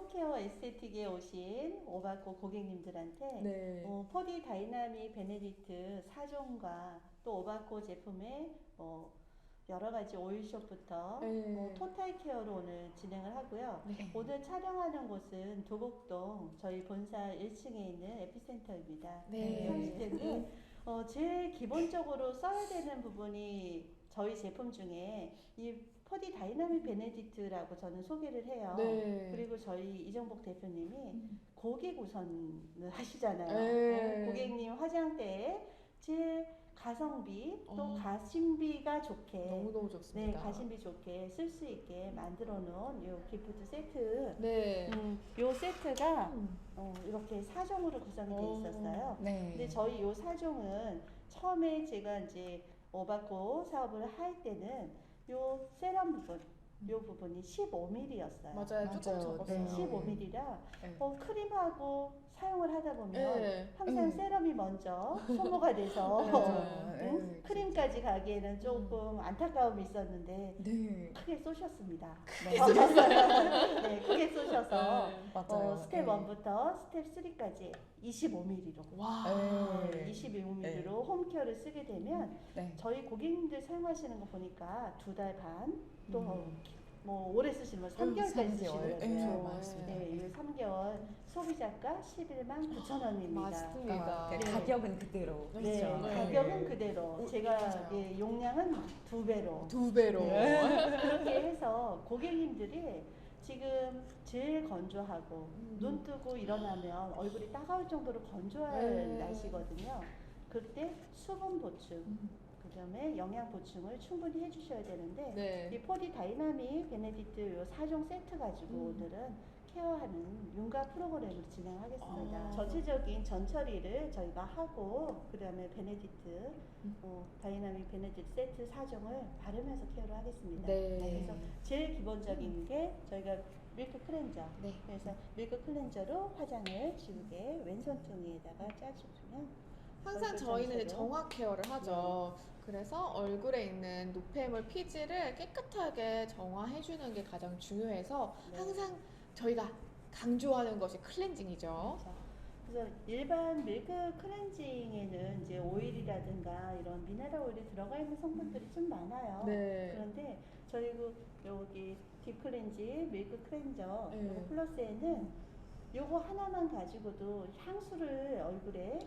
홈케어 에스테틱에 오신 오바코 고객님들한테 네. 포디 다이나믹 베네딕트 4종과 또 오바코 제품의 여러 가지 오일숍부터 네. 토탈 케어로 오늘 진행을 하고요. 네. 오늘 촬영하는 곳은 도곡동 저희 본사 1층에 있는 에피센터입니다. 네. 그렇기 때문에 제일 기본적으로 써야 되는 부분이 저희 제품 중에 이 포디 다이나믹 베네딕트라고 저는 소개를 해요. 네. 그리고 저희 이정복 대표님이 고객 우선을 하시잖아요. 네. 고객님 화장대에 제일 가성비 또 어. 가심비가 좋게 너무너무 네, 좋습니다. 가심비 좋게 쓸 수 있게 만들어 놓은 요 기프트 세트. 네. 요 세트가 음. 이렇게 4종으로 구성이 돼 있었어요. 네. 근데 저희 요 4종은 처음에 제가 이제 오바코 사업을 할 때는 요 세럼 부분, 요 부분이 15mm였어요. 맞아요. 조금 맞아요. 적었어요. 네. 15mm라 네. 크림하고 사용을 하다 보면 네. 항상 세럼이 먼저 소모가 돼서 맞아요. 응? 네, 크림까지 가기에는 조금 안타까움이 있었는데 네. 크게 쏘셨습니다. 네. 네, 크게 쏘셔서 네. 맞아요. 스텝 네. 1부터 스텝 3까지 25mm로 와. 네. 25mm로 홈케어를 쓰게 되면 네. 저희 고객님들 사용하시는 거 보니까 2달 반, 또 음. 뭐 오래 쓰시면 3개월까지 3개월. 쓰시더라고요. 네, 맞습니다. 네, 이 3개월 소비자가 11만 9천 원입니다. 맞습니다. 네. 가격은 그대로. 네, 그렇죠. 네. 가격은 그대로. 제가 맞아요. 용량은 2배로. 2배로. 그렇게 해서 고객님들이 지금 제일 건조하고 눈 뜨고 일어나면 얼굴이 따가울 정도로 건조할 네. 날씨거든요. 그때 수분 보충, 그다음에 영양 보충을 충분히 해주셔야 되는데 네. 이 포디 다이나믹 베네딕트 요 4종 세트 가지고 오늘은 케어하는 윤곽 프로그램을 진행하겠습니다. 전체적인 전처리를 저희가 하고 그다음에 베네딕트 다이나믹 베네딕트 세트 4종을 바르면서 케어를 하겠습니다. 네. 그래서 제일 기본적인 게 저희가 밀크 클렌저. 네. 그래서 밀크 클렌저로 화장을 지우개 왼손등에다가 짜주면 항상 얼굴 저희는 이제 전체로. 정화 케어를 하죠. 그래서 얼굴에 있는 노폐물 피지를 깨끗하게 정화해주는 게 가장 중요해서 네. 항상 저희가 강조하는 것이 클렌징이죠. 그렇죠. 그래서 일반 밀크 클렌징에는 이제 오일이라든가 이런 미네랄 오일이 들어가 있는 성분들이 좀 많아요. 네. 그런데 저희 여기 딥 클렌징, 밀크 클렌저 네. 요거 플러스에는 요거 하나만 가지고도 향수를 얼굴에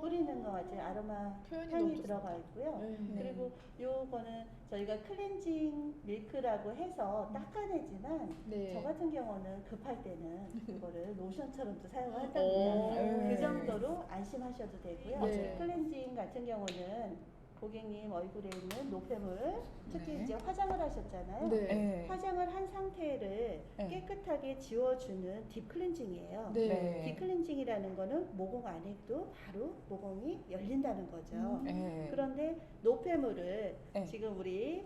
뿌리는 거 같은 아로마 표현이 향이 너무 들어가 있고요. 네. 그리고 요거는 저희가 클렌징 밀크라고 해서 닦아내지만 네. 저 같은 경우는 급할 때는 그거를 로션처럼도 사용을 오. 한답니다. 그 네. 정도로 안심하셔도 되고요. 네. 클렌징 같은 경우는 고객님 얼굴에 있는 노폐물, 특히 네. 이제 화장을 하셨잖아요. 네. 네. 화장을 한 상태를 네. 깨끗하게 지워주는 딥 클렌징이에요. 네. 딥 클렌징이라는 거는 모공 안에도 바로 모공이 열린다는 거죠. 네. 그런데 노폐물을 네. 지금 우리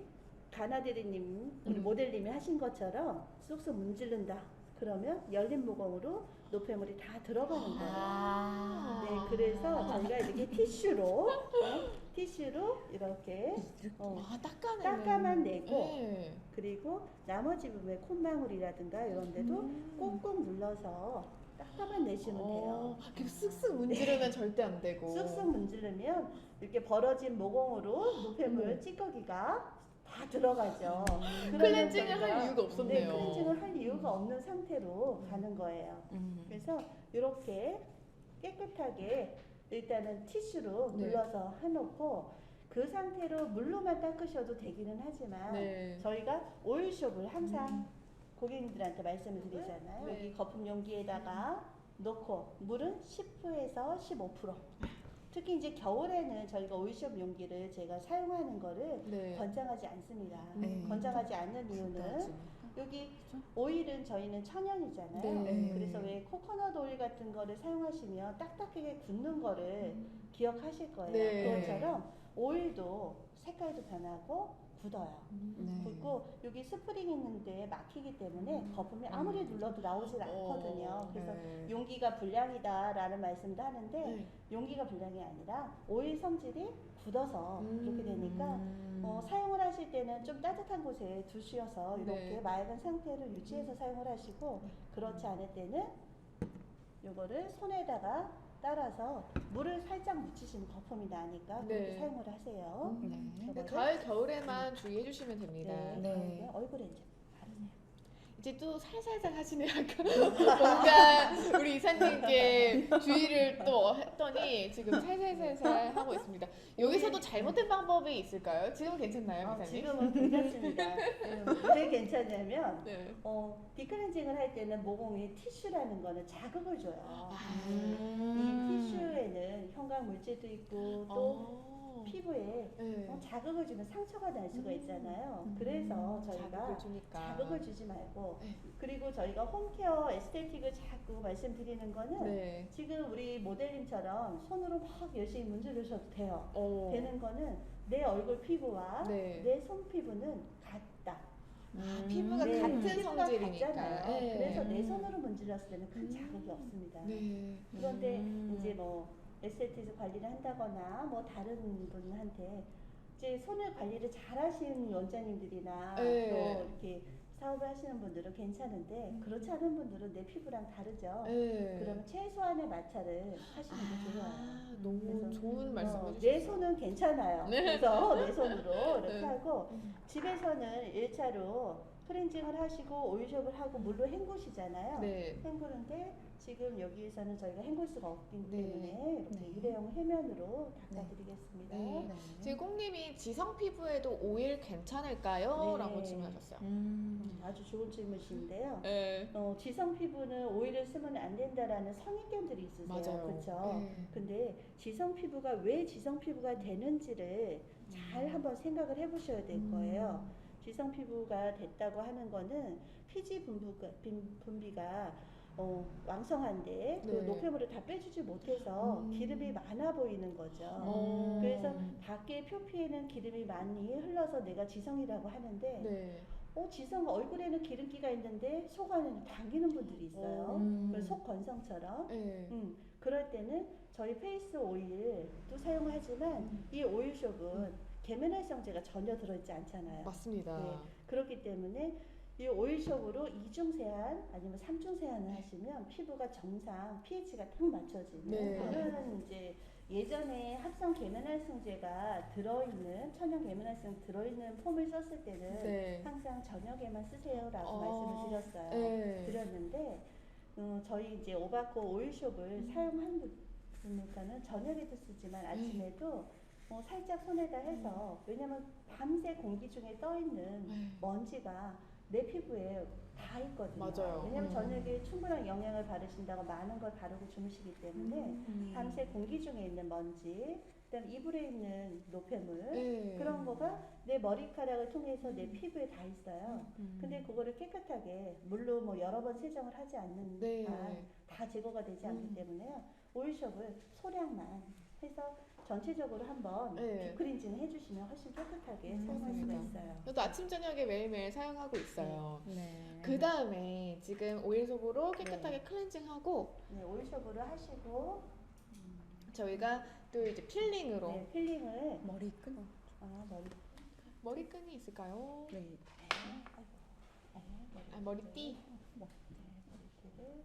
가나대리님, 우리 모델님이 하신 것처럼 쏙쏙 문지른다. 그러면 열린 모공으로 노폐물이 다 들어가는 거예요. 아. 네, 그래서 저희가 이렇게 티슈로 이렇게 닦아만 내고 네. 그리고 나머지 부분에 콧망울이라든가 이런 데도 꾹꾹 눌러서 닦아만 내시면 돼요. 이렇게 쓱쓱 문지르면 절대 안 되고. 쓱쓱 문지르면 이렇게 벌어진 모공으로 노폐물 찌꺼기가 다 들어가죠. 그러면 클렌징을 저희가 할 이유가 없었네요. 네, 클렌징을 할 이유가 없는 상태로 가는 거예요. 그래서 이렇게 깨끗하게 일단은 티슈로 네. 눌러서 해놓고 그 상태로 물로만 닦으셔도 되기는 하지만 네. 저희가 오일숍을 항상 고객님들한테 말씀을 드리잖아요. 네. 여기 거품 용기에다가 넣고 물은 10에서 15%. 특히 이제 겨울에는 저희가 오일숍 용기를 제가 사용하는 거를 네. 권장하지 않습니다. 네. 권장하지 않는 이유는 여기 오일은 저희는 천연이잖아요. 네. 그래서 왜 코코넛 오일 같은 거를 사용하시면 딱딱하게 굳는 거를 기억하실 거예요. 네. 그것처럼 오일도 색깔도 변하고 굳어요. 네. 굳고 여기 스프링 있는데 막히기 때문에 거품이 아무리 눌러도 나오질 않거든요. 그래서 네. 용기가 불량이다라는 말씀도 하는데 네. 용기가 불량이 아니라 오일 성질이 굳어서 그렇게 되니까 음. 사용을 하실 때는 좀 따뜻한 곳에 두셔서 이렇게 네. 맑은 상태로 유지해서 사용을 하시고 그렇지 않을 때는 요거를 손에다가 따라서 물을 살짝 묻히시면 거품이 나니까 그렇게 네. 사용을 하세요. 네. 요거를 가을 겨울에만 주의해 주시면 됩니다. 네, 네. 네. 얼굴에 이제 바르세요. 이제 또 살살살 하시네요. 뭔가 우리 이사님께 주의를 또 했더니 지금 살살살살 하고 있습니다. 여기서도 잘못된 방법이 있을까요? 지금은 괜찮나요, 이사님? 지금은 괜찮습니다. 왜 괜찮냐면 네. 디클렌징을 할 때는 모공에 티슈라는 거는 자극을 줘요. 음. 이 티슈에는 형광 물질도 있고 또 피부에 네. 자극을 주면 상처가 날 수가 있잖아요. 그래서 저희가 자극을 주니까. 자극을 주지 말고 네. 그리고 저희가 홈케어 에스테틱을 자꾸 말씀드리는 거는 네. 지금 우리 모델님처럼 손으로 막 열심히 문지르셔도 돼요. 어. 되는 거는 내 얼굴 피부와 네. 내 손 피부는 같다. 피부가 네, 같은 피부가 성질이니까. 같잖아요. 네. 그래서 내 손으로 문질렀을 때는 큰 자극이 없습니다. 네. 그런데 이제 뭐 에스테틱 관리를 한다거나 뭐 다른 분한테 이제 손을 관리를 잘 하시는 원장님들이나 네. 또 이렇게 사업을 하시는 분들은 괜찮은데 그렇지 않은 분들은 내 피부랑 다르죠. 네. 그러면 최소한의 마찰을 하시는 게 좋아요. 너무 그래서, 좋은 말씀 해주셨어요. 내 손은 괜찮아요. 네. 그래서 내 손으로 이렇게 네. 하고 집에서는 1차로 클렌징을 하시고 오일숍을 하고 물로 헹구시잖아요. 네. 헹구는데 지금 여기에서는 저희가 헹굴 수가 없기 네. 때문에 이렇게 네. 일회용 해면으로 닦아드리겠습니다. 네. 네. 지금 꽁님이 지성 피부에도 오일 괜찮을까요? 네. 라고 질문하셨어요. 아주 좋은 질문이신데요. 네. 지성 피부는 오일을 쓰면 안 된다라는 선입견들이 있으세요. 맞아요. 그렇죠? 네. 근데 지성 피부가 왜 지성 피부가 되는지를 잘 한번 생각을 해보셔야 될 거예요. 지성 피부가 됐다고 하는 거는 피지 분비가 왕성한데 그 네. 노폐물을 다 빼주지 못해서 기름이 많아 보이는 거죠. 그래서 밖에 표피에는 기름이 많이 흘러서 내가 지성이라고 하는데 네. 지성 얼굴에는 기름기가 있는데 속 안에는 당기는 분들이 있어요. 그래서 속 건성처럼. 네. 그럴 때는 저희 페이스 오일도 사용하지만 이 오일숍은 계면활성제가 전혀 들어있지 않잖아요. 맞습니다. 네. 그렇기 때문에 이 오일숍으로 2중 세안 아니면 3중 세안을 하시면 피부가 정상 pH가 딱 맞춰지는 네. 그런 이제 예전에 합성 계면활성제가 들어있는 천연 계면활성 들어있는 폼을 썼을 때는 네. 항상 저녁에만 쓰세요라고 말씀을 드렸어요. 네. 드렸는데 저희 이제 오바코 오일숍을 사용한 분들은 저녁에도 쓰지만 아침에도 살짝 손에다 해서 왜냐면 밤새 공기 중에 떠 있는 먼지가 내 피부에 다 있거든요. 맞아요. 왜냐면 저녁에 충분한 영양을 받으신다고 많은 걸 바르고 주무시기 때문에 밤새 공기 중에 있는 먼지, 그다음 이불에 있는 노폐물 네. 그런 거가 내 머리카락을 통해서 내 피부에 다 있어요. 근데 그거를 깨끗하게 물로 뭐 여러 번 세정을 하지 않는 네. 한 다 제거가 되지 않기 때문에요. 오일숍을 소량만 해서 전체적으로 한번 네. 딥클렌징 해주시면 훨씬 깨끗하게 사용할 수가 있어요. 저도 아침 저녁에 매일매일 사용하고 있어요. 네. 그 다음에 지금 오일솜으로 깨끗하게 클렌징하고 네, 오일숍으로 하시고 저희가 또 이제 필링으로 네, 필링을 머리끈? 머리끈이 있을까요? 네. 머리띠. 머리띠를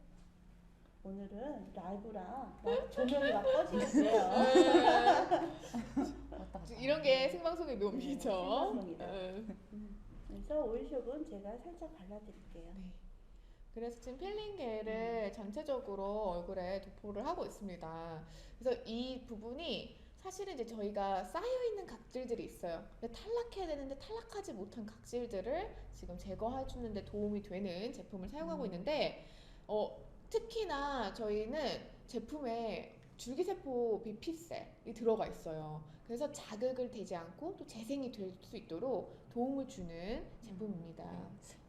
오늘은 라이브랑 막 조명이 막 꺼지겠어요. 이런 게 생방송의 묘미죠. 생방송이다. 네. 그래서 오일숍은 제가 살짝 발라드릴게요. 네. 그래서 지금 필링겔을 전체적으로 얼굴에 도포를 하고 있습니다. 그래서 이 부분이 사실은 이제 저희가 쌓여있는 각질들이 있어요. 근데 탈락해야 되는데 탈락하지 못한 각질들을 지금 제거해주는 데 도움이 되는 제품을 사용하고 있는데 특히나 저희는 제품에 줄기세포 비피셀이 들어가 있어요. 그래서 자극을 되지 않고 또 재생이 될 수 있도록 도움을 주는 제품입니다.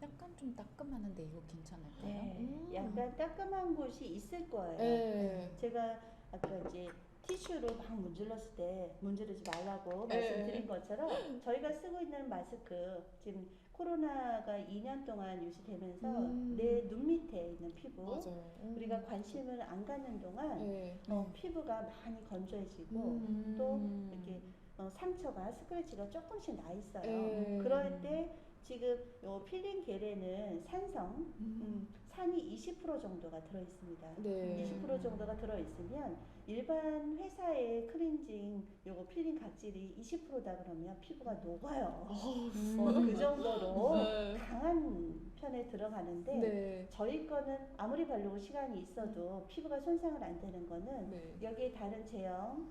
약간 좀 따끔하는데 이거 괜찮을까요? 네, 약간 따끔한 곳이 있을 거예요. 네. 제가 아까 이제 티슈로 막 문질렀을 때 문지르지 말라고 네. 말씀드린 것처럼 저희가 쓰고 있는 마스크 지금 코로나가 2년 동안 유지되면서 내 눈 밑에 있는 피부 맞아요. 우리가 관심을 안 갖는 동안 네. 피부가 많이 건조해지고 또 이렇게 상처가 스크래치가 조금씩 나 있어요. 그럴 때 지금 요 필링 겔에는 산이 20% 정도가 들어 있습니다. 네. 20% 정도가 들어 있으면 일반 회사의 클렌징 요거 필링 각질이 20%다 그러면 피부가 녹아요. 그 정도로 네. 강한 편에 들어가는데 네. 저희 거는 아무리 바르고 시간이 있어도 피부가 손상을 안 되는 거는 네. 여기에 다른 제형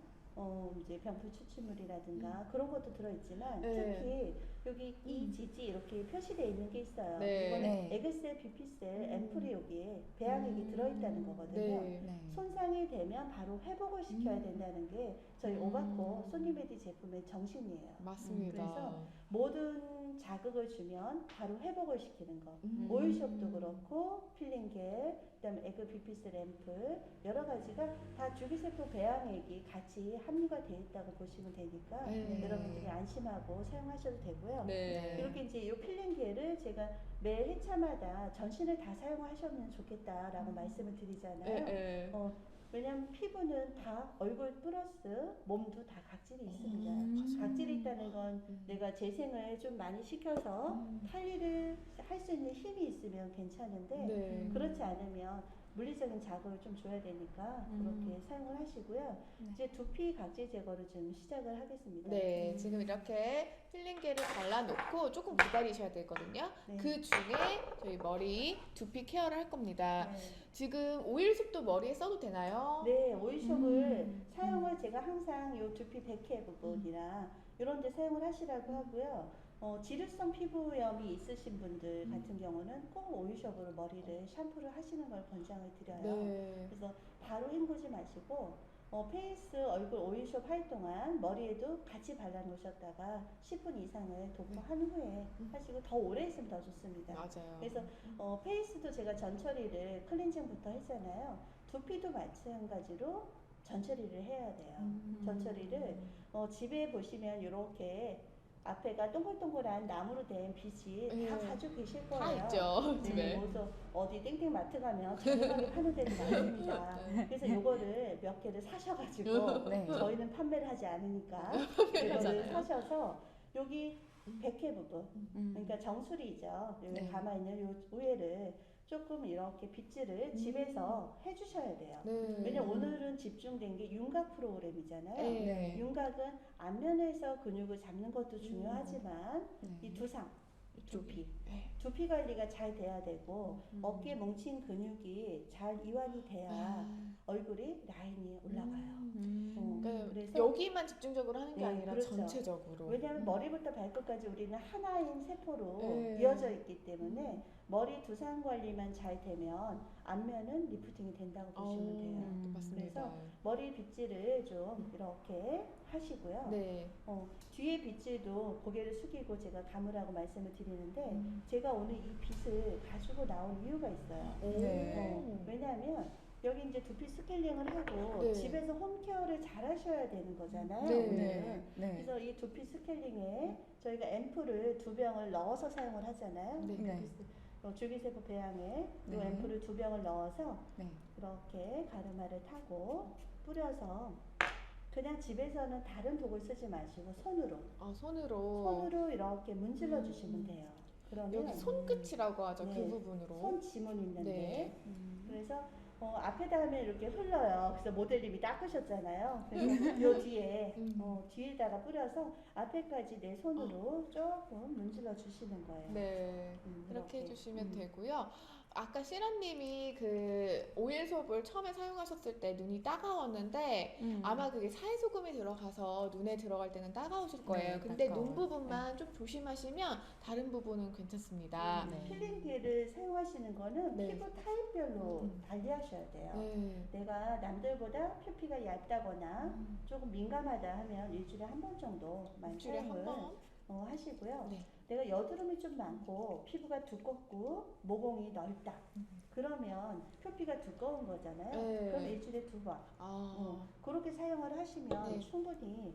이제 병풀 추출물이라든가 그런 것도 들어있지만 네. 특히 여기 EGG 이렇게 표시되어 있는 게 있어요. 네. 이거는 네. 에그셀, 비피셀, 앰플이 여기에 배양액이 들어있다는 거거든요. 네. 네. 손상이 되면 바로 회복을 시켜야 된다는 게 저희 오바코 소니메디 제품의 정신이에요. 맞습니다. 그래서 모든 자극을 주면 바로 회복을 시키는 거. 음. 오일숍도 그렇고 필링겔, 그다음에 에그 비피스 램프 여러 가지가 다 주기세포 배양액이 같이 함유가 되어 있다고 보시면 되니까 네. 여러분들이 안심하고 사용하셔도 되고요. 네. 이렇게 이제 이 필링겔을 제가 매 회차마다 전신을 다 사용하셨으면 좋겠다라고 말씀을 드리잖아요. 네. 왜냐하면 피부는 다 얼굴 플러스 몸도 다 각질이 있습니다. 각질이 있다는 건 내가 재생을 좀 많이 시켜서 탈리를 할 수 있는 힘이 있으면 괜찮은데 네. 그렇지 않으면 물리적인 자극을 좀 줘야 되니까 그렇게 사용을 하시고요. 이제 두피 각질 제거를 좀 시작을 하겠습니다. 네, 지금 이렇게 필링겔을 발라놓고 조금 기다리셔야 되거든요. 네. 그 중에 저희 머리 두피 케어를 할 겁니다. 네. 지금 오일숲도 머리에 써도 되나요? 네, 오일숍을 사용을 제가 항상 요 두피 백해 부분이랑 이런 데 사용을 하시라고 하고요. 지루성 피부염이 있으신 분들 같은 경우는 꼭 오일숍으로 머리를 샴푸를 하시는 걸 권장을 드려요. 네. 그래서 바로 헹구지 마시고 페이스 얼굴 오일숍 할 동안 머리에도 같이 발라놓으셨다가 10분 이상을 도포한 후에 하시고 더 오래 있으면 더 좋습니다. 맞아요. 그래서 페이스도 제가 전처리를 클렌징부터 했잖아요. 두피도 마찬가지로 전처리를 해야 돼요. 전처리를 집에 보시면 이렇게 앞에가 동글동글한 나무로 된 빛이 다 가지고 계실 거예요. 다 있죠, 집에. 그래서 어디 땡땡 마트 가면 저렴하게 파는 데는 많습니다. 그래서 요거를 몇 개를 사셔가지고 네. 저희는 판매를 하지 않으니까 이거를 사셔서 여기 백회 부분, 그러니까 정수리죠. 여기 네. 감아있는 요 위에를 조금 이렇게 빗질을 집에서 해주셔야 돼요. 네. 왜냐면 오늘은 집중된 게 윤곽 프로그램이잖아요. 네. 윤곽은 앞면에서 근육을 잡는 것도 중요하지만 이 두상, 두피, 두피 관리가 잘 돼야 되고 어깨 뭉친 근육이 잘 이완이 돼야 얼굴이 라인이 올라가요. 그래서 여기만 집중적으로 하는 게 네, 아니라 그렇죠. 전체적으로. 왜냐하면 머리부터 발끝까지 우리는 하나인 세포로 네. 이어져 있기 때문에 머리 두상 관리만 잘 되면 앞면은 리프팅이 된다고 보시면 돼요. 맞습니다. 그래서 머리 빗질을 좀 이렇게 하시고요. 네. 뒤에 빗질도 고개를 숙이고 제가 감으라고 말씀을 드리는데 제가 오늘 이 빗을 가지고 나온 이유가 있어요. 네. 왜냐하면 여기 이제 두피 스케일링을 하고 네. 집에서 홈케어를 잘 하셔야 되는 거잖아요. 네. 오늘. 네. 그래서 이 두피 스케일링에 저희가 앰플을 2병을 넣어서 사용을 하잖아요. 네. 네. 줄기세포 배양에 이 네. 앰플을 2병을 넣어서 네. 이렇게 가르마를 타고 뿌려서 그냥 집에서는 다른 독을 쓰지 마시고 손으로 손으로 이렇게 문질러 주시면 돼요. 그러면 여기 손끝이라고 하죠. 네. 그 부분으로. 손 지문 있는데 네. 그래서 앞에다 하면 이렇게 흘러요. 그래서 모델님이 닦으셨잖아요. 그래서 요 뒤에 뒤에다가 뿌려서 앞에까지 내 손으로 조금 문질러 주시는 거예요. 네. 이렇게 해주시면 되고요. 아까 시라님이 그 오일솜을 처음에 사용하셨을 때 눈이 따가웠는데 아마 그게 사회소금이 들어가서 눈에 들어갈 때는 따가우실 거예요. 네, 근데 따가워요. 눈 부분만 좀 조심하시면 다른 부분은 괜찮습니다. 네. 필링기를 사용하시는 거는 네. 피부 타입별로 달리하셔야 돼요. 네. 내가 남들보다 표피가 얇다거나 조금 민감하다 하면 일주일에 한 번 정도만 일주일에 한 사용을 번? 하시고요. 네. 내가 여드름이 좀 많고 피부가 두껍고 모공이 넓다. 그러면 표피가 두꺼운 거잖아요. 네. 그럼 일주일에 2번. 그렇게 사용을 하시면 네. 충분히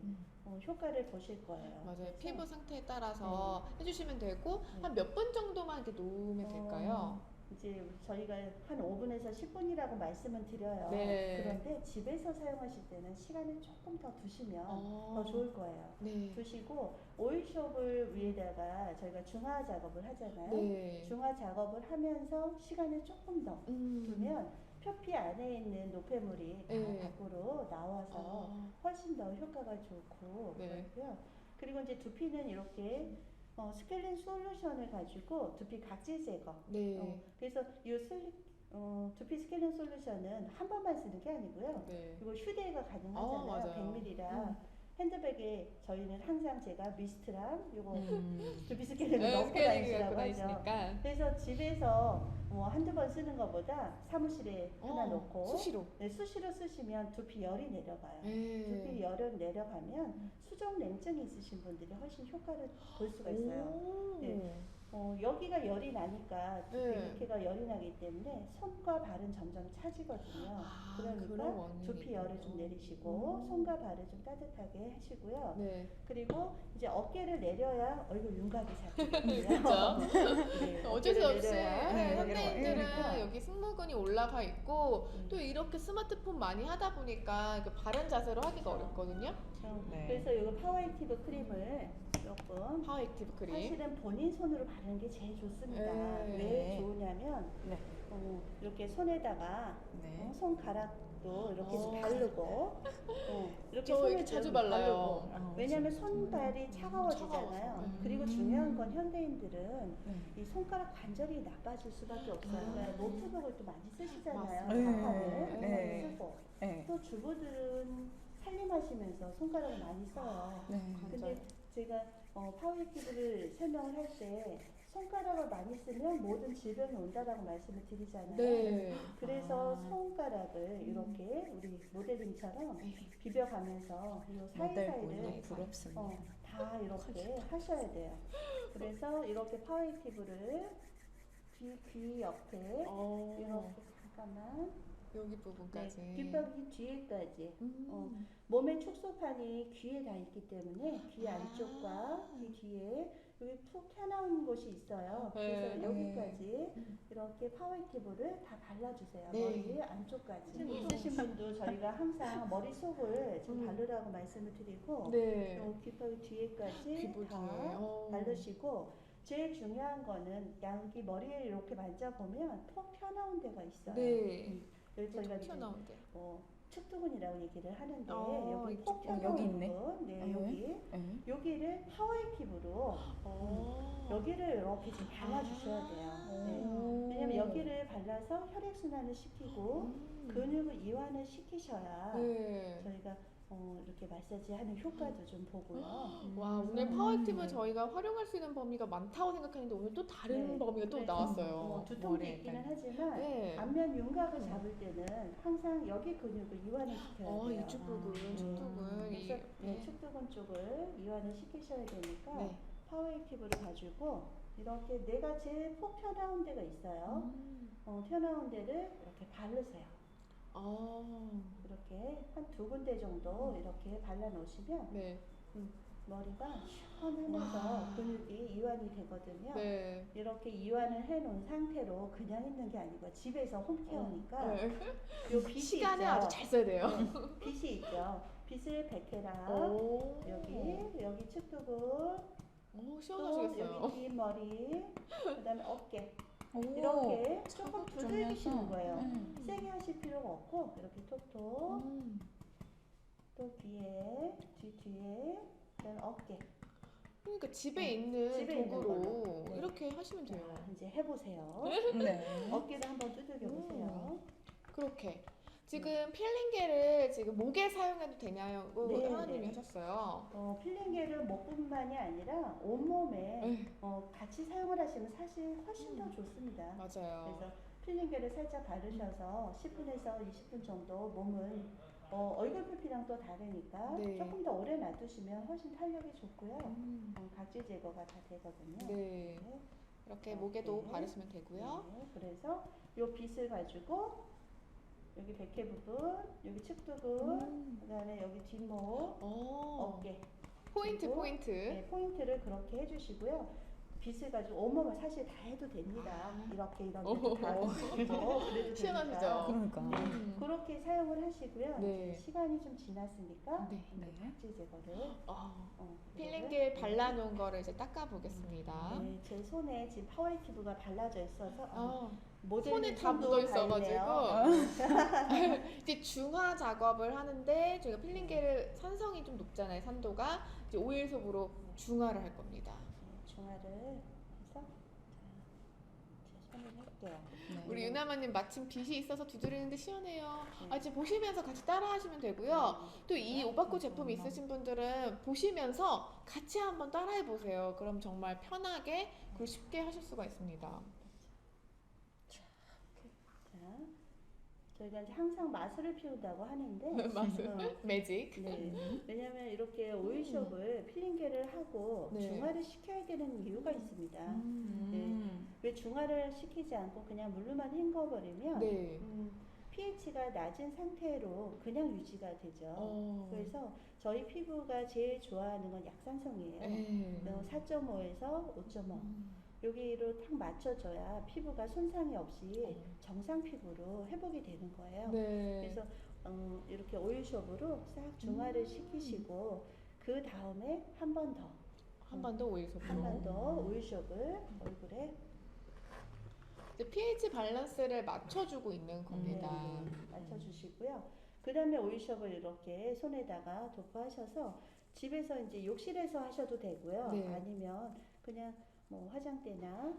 효과를 보실 거예요. 맞아요. 그래서 피부 상태에 따라서 해주시면 되고 한 몇 분 정도만 이렇게 놓으면 될까요? 이제 저희가 한 5분에서 10분이라고 말씀은 드려요. 네. 그런데 집에서 사용하실 때는 시간을 조금 더 두시면 더 좋을 거예요. 네. 두시고 오일숍을 위에다가 저희가 중화 작업을 하잖아요. 네. 중화 작업을 하면서 시간을 조금 더 두면 표피 안에 있는 노폐물이 다 네. 밖으로 나와서 훨씬 더 효과가 좋고 네. 그렇고요. 그리고 이제 두피는 이렇게 스케일린 솔루션을 가지고 두피 각질 제거. 네. 그래서 이 두피 스케일린 솔루션은 한 번만 쓰는 게 아니고요. 네. 그리고 휴대가 가능하잖아요. 맞아요. 100ml라 핸드백에 저희는 항상 제가 미스트랑 요거 두피 스케일린을 네, 넣고 다니시라고 하죠. 다니시니까. 그래서 집에서 한두 번 쓰는 것보다 사무실에 하나 놓고 수시로. 네, 수시로 쓰시면 두피 열이 내려가요. 네. 두피 열이 내려가면 수정 냉증이 있으신 분들이 훨씬 효과를 볼 수가 있어요. 네. 여기가 열이 나니까 두피 네. 밑에가 열이 나기 때문에 손과 발은 점점 차지거든요. 그러니까 두피 열을 좀 내리시고 손과 발을 좀 따뜻하게 하시고요. 네. 그리고 이제 어깨를 내려야 얼굴 윤곽이 잡히거든요. 그렇죠. 네, 어쩔 수 없이 내려야. 현대인들은 그러니까. 여기 승모근이 올라가 있고 또 이렇게 스마트폰 많이 하다 보니까 그 바른 자세로 하기가 어렵거든요. 네. 그래서 이거 파워액티브 크림을 조금 파워액티브 크림. 사실은 본인 손으로 바르는 게 제일 좋습니다. 네. 왜 좋으냐면 네. 이렇게 손에다가 네. 손가락도 이렇게 좀 바르고 이렇게 저 손을 이렇게 자주 좀 발라요. 바르고. 왜냐면 손발이 차가워지잖아요. 차가워서. 그리고 중요한 건 현대인들은 네. 이 손가락 관절이 나빠질 수밖에 없어요. 그러니까 노트북을 또 많이 쓰시잖아요. 맞습니다. 자판을 네. 많이 쓰고 네. 또 주부들은 살림하시면서 손가락을 많이 써요. 네. 근데 제가 파워액티브를 설명을 할 때 손가락을 많이 쓰면 모든 질병이 온다라고 말씀을 드리잖아요. 네. 그래서 손가락을 이렇게 우리 모델링처럼 비벼가면서 이 모델분이 사이사이를 부럽습니다. 다 이렇게 하셔야 돼요. 그래서 이렇게 파워액티브를 귀 옆에 이렇게 잠깐만 여기 부분까지. 네, 귓바퀴 뒤에까지. 몸의 축소판이 귀에 다 있기 때문에 귀 안쪽과 귀 뒤에 여기 푹 튀어나온 곳이 있어요. 그래서 여기까지 이렇게 파워액티브를 다 발라주세요. 네. 머리 안쪽까지. 좀 있으신 분도 저희가 항상 머릿속을 좀 바르라고 말씀을 드리고 네. 귓바퀴 뒤에까지 귀볼 다 뒤에. 바르시고 제일 중요한 거는 여기 머리에 이렇게 만져보면 톡 튀어나온 데가 있어요. 네. 여기 저희가 이제 튀어나온데. 측두근이라고 얘기를 하는데 여기 이쪽. 톡 튀어나온 여기 있네. 부분, 네, 네. 여기 네. 여기를 파워액티브로 여기를 이렇게 좀 발라주셔야 돼요. 네. 왜냐면 여기를 발라서 혈액순환을 시키고 근육을 이완을 시키셔야 네. 저희가 이렇게 마사지하는 효과도 좀 보고요. 와, 오늘 파워액티브 저희가 활용할 수 있는 범위가 많다고 생각했는데 오늘 또 다른 네. 범위가 또 네. 나왔어요. 두통도 머리에 있기는 네. 하지만 네. 안면 윤곽을 잡을 때는 항상 여기 근육을 이완을 시켜야 돼요. 이쪽 부분, 축두근. 그래서 축두근 쪽을 이완을 시키셔야 되니까 네. 파워액티브를 가지고 이렇게 내가 제일 푹 튀어나온 데가 있어요. 튀어나온 데를 이렇게 바르세요. 이렇게 한 2군데 정도 이렇게 발라 놓으시면 네. 머리가 시원하면서 근육이 이완이 되거든요. 네. 이렇게 이완을 해놓은 상태로 그냥 있는 게 아니고 집에서 홈케어니까 네. 요 빗이 시간을 있죠. 아주 잘 써야 돼요. 네, 빗이 있죠. 빗을 베개랑 여기 축두근, 또 시원하시겠어요. 여기 뒷머리, 그다음에 어깨 오, 이렇게 조금 두들기시는 주면서. 거예요. 세게 하실 필요가 없고 이렇게 톡톡 또 뒤에 그다음 어깨. 그러니까 집에 있는 집에 있는 도구로 걸로. 네. 이렇게 하시면 돼요. 자, 이제 해보세요. 네. 어깨를 한번 두들겨 보세요. 그렇게. 지금 필링겔을 지금 목에 사용해도 되냐고 네, 하나님이 네. 하셨어요. 필링겔은 목뿐만이 아니라 온몸에 네. 같이 사용을 하시면 사실 훨씬 더 좋습니다. 맞아요. 그래서 필링겔을 살짝 바르셔서 10분에서 20분 정도 몸을 얼굴 표피랑 또 다르니까 네. 조금 더 오래 놔두시면 훨씬 탄력이 좋고요. 각질 제거가 다 되거든요. 네. 이렇게 목에도 이렇게. 바르시면 되고요. 네, 그래서 이 빗을 가지고 여기 백회 부분, 여기 측두근, 그다음에 여기 뒷목, 어깨. 포인트 그리고, 포인트. 네, 포인트를 그렇게 해주시고요. 빗을 가지고 온몸을 사실 다 해도 됩니다. 이렇게 다 해도 그래도 시원하시죠? 됩니다. 그러니까. 네, 그렇게 사용을 하시고요. 네. 이제 시간이 좀 지났으니까 네. 이제 각질 제거를 필링겔 발라놓은 거를 이제 닦아 보겠습니다. 네, 제 손에 지금 파워액티브가 발라져 있어서 모델 손에 다 묻어 있어가지고 이제 중화 작업을 하는데 저희가 필링겔을 산성이 좀 높잖아요. 산도가 이제 오일솜으로 중화를 할 겁니다. 중화를 해서 제 손을 할게요. 네. 우리 유나마님 마침 빗이 있어서 두드리는데 시원해요. 네. 지금 보시면서 같이 따라 하시면 되고요. 또 이 오바코 제품 있으신 분들은 보시면서 같이 한번 따라해 보세요. 그럼 정말 편하게 그리고 쉽게 하실 수가 있습니다. 자, 저희가 이제 항상 마술을 피운다고 하는데 마술. 매직. 네. 왜냐하면 이렇게 오일숍을 필링겔을 하고 네. 중화를 시켜야 되는 이유가 있습니다. 왜 중화를 시키지 않고 그냥 물로만 헹궈버리면 네. pH가 낮은 상태로 그냥 유지가 되죠. 그래서 저희 피부가 제일 좋아하는 건 약산성이에요. 네. 4.5에서 5.5 여기로 딱 맞춰줘야 피부가 손상이 없이 정상 피부로 회복이 되는 거예요. 네. 그래서 이렇게 오일숍으로 싹 중화를 시키시고 그 다음에 한 번 더 한 번 더 오일솜으로. 한 번 더 오일숍을 얼굴에 이제 pH 밸런스를 맞춰주고 있는 겁니다. 맞춰주시고요. 그 다음에 오일숍을 이렇게 손에다가 도포하셔서 집에서 이제 욕실에서 하셔도 되고요. 네. 아니면 그냥 뭐 화장대나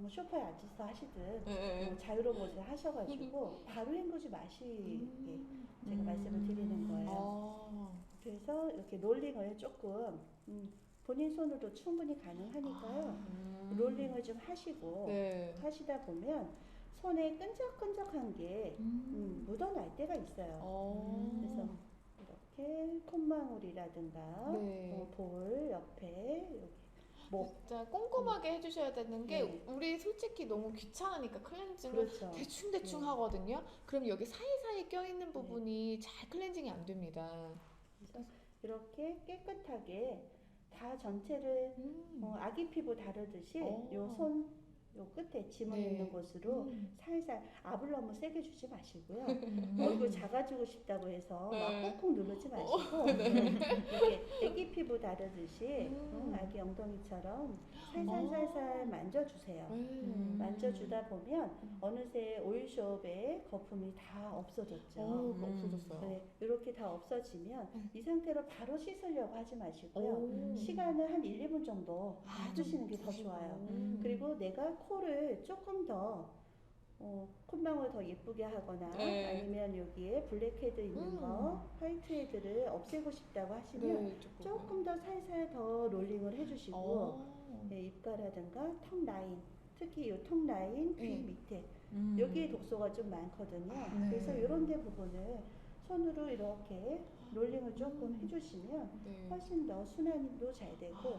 소파에 앉아서 하시든 네. 자유로운 곳에 하셔가지고 바로 헹구지 마시게 제가 말씀을 드리는 거예요. 그래서 이렇게 롤링을 조금 본인 손으로 충분히 가능하니까요. 롤링을 좀 하시고 네. 하시다 보면 손에 끈적끈적한 게 묻어날 때가 있어요. 그래서 이렇게 콧망울이라든가 네. 볼 옆에 여기 목 진짜 꼼꼼하게 해주셔야 되는 게 네. 우리 솔직히 너무 귀찮으니까 클렌징을 그렇죠. 대충 네. 하거든요. 그럼 여기 사이사이 껴있는 부분이 잘 클렌징이 안 됩니다. 그래서 이렇게 깨끗하게 다 전체를 아기 피부 다루듯이 요 끝에 지문 네. 있는 곳으로 살살 압을 너무 세게 주지 마시고요. 얼굴 작아지고 싶다고 해서 막 꾹꾹 누르지 마시고 이렇게 아기 피부 다루듯이 아기 엉덩이처럼 살살살살 만져주세요. 만져주다 보면 어느새 오일숍의 거품이 다 없어졌죠. 없어졌어요. 네, 이렇게 다 없어지면 이 상태로 바로 씻으려고 하지 마시고요. 시간을 한 1, 2분 정도 놔두시는 게 더 좋아요. 그리고 내가 코를 조금 더 콧망울 더 예쁘게 하거나 아니면 여기에 블랙헤드 있는 거, 화이트헤드를 없애고 싶다고 하시면 조금 더 살살 더 롤링을 해주시고 입가라든가 턱 라인, 특히 이 턱 라인, 귀 밑에 여기에 독소가 좀 많거든요. 그래서 이런 데 부분을 손으로 이렇게 롤링을 조금 해주시면 훨씬 더 순환도 잘 되고